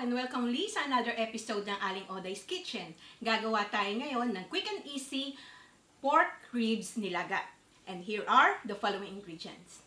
and welcome ulit sa another episode ng Aling Oday's Kitchen. Gagawa tayo ngayon ng quick and easy pork ribs nilaga. And here are the following ingredients.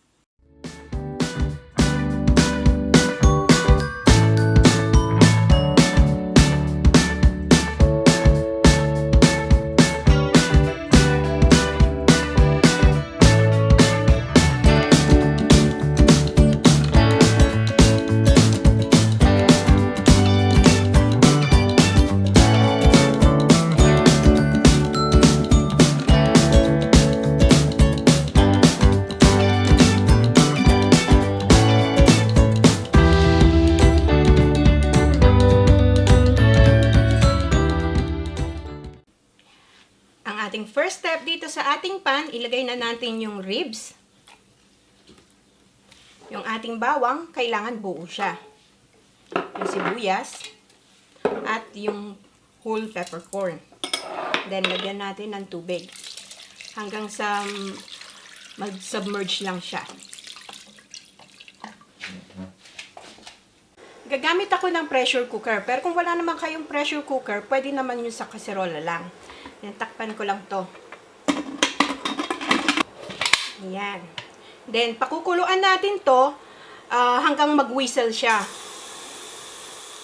Ating first step dito sa ating pan, ilagay na natin yung ribs. Yung ating bawang, kailangan buo siya. Yung sibuyas at yung whole peppercorn. Then, lagyan natin ng tubig hanggang sa mag-submerge lang siya. Gagamit ako ng pressure cooker, pero kung wala naman kayong pressure cooker, pwede naman yun sa kaserola lang. Yan, takpan ko lang to. Ayan. Then, pakukuluan natin to hanggang mag-whistle siya.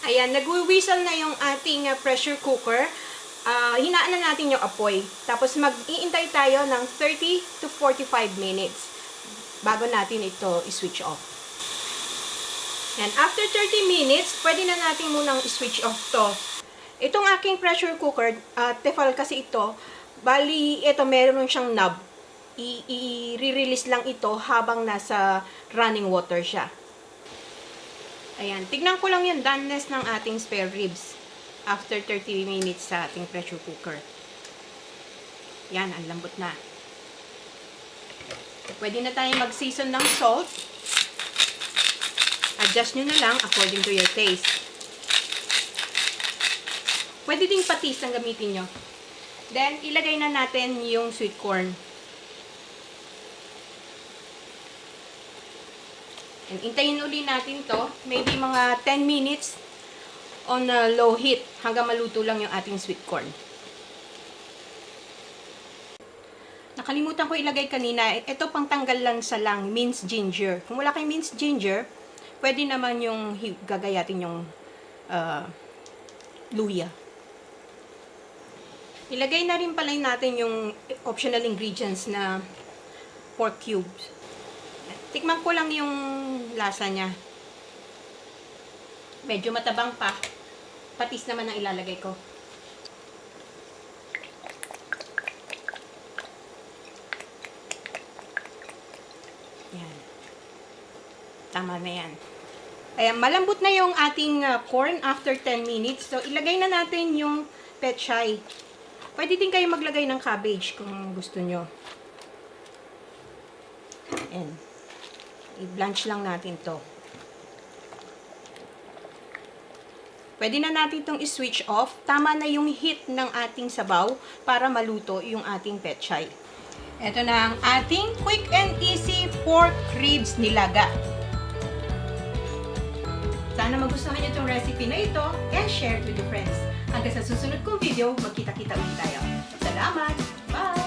Ayan, nag-whistle na yung ating pressure cooker. Hinaan na natin yung apoy. Tapos, mag-iintay tayo ng 30 to 45 minutes bago natin ito i-switch off. Yan, after 30 minutes, pwede na natin munang i-switch off to. Itong aking pressure cooker, Tefal kasi ito, bali ito meron siyang knob. I-release lang ito habang nasa running water siya. Ayan, tignan ko lang yung doneness ng ating spare ribs after 30 minutes sa ating pressure cooker. Yan, ang lambot na. Pwede na tayong mag-season ng salt. Adjust nyo na lang according to your taste. Pwede ding patis ang gamitin nyo. Then, ilagay na natin yung sweet corn. And intayin uli natin to. Maybe mga 10 minutes on low heat hanggang maluto lang yung ating sweet corn. Nakalimutan ko ilagay kanina. Ito pang tanggal lang sa lang, minced ginger. Kung wala kayong minced ginger, pwede naman yung gagayatin yung luya. Ilagay na rin pala natin yung optional ingredients na pork cubes. Tikman ko lang yung lasa niya. Medyo matabang pa. Patis naman ang ilalagay ko. Yan. Tama na yan. Ayan, malambot na yung ating corn after 10 minutes. So, ilagay na natin yung pechay. Pwede din kayo maglagay ng cabbage kung gusto nyo. Ayan. I-blanch lang natin to. Pwede na natin itong i-switch off. Tama na yung heat ng ating sabaw para maluto yung ating pechay. Ito na ang ating quick and easy pork ribs nilaga. Sana magustuhan nyo itong recipe na ito and share it with your friends. Hanggang sa susunod kong video, magkita-kita ulit tayo. Salamat! Bye!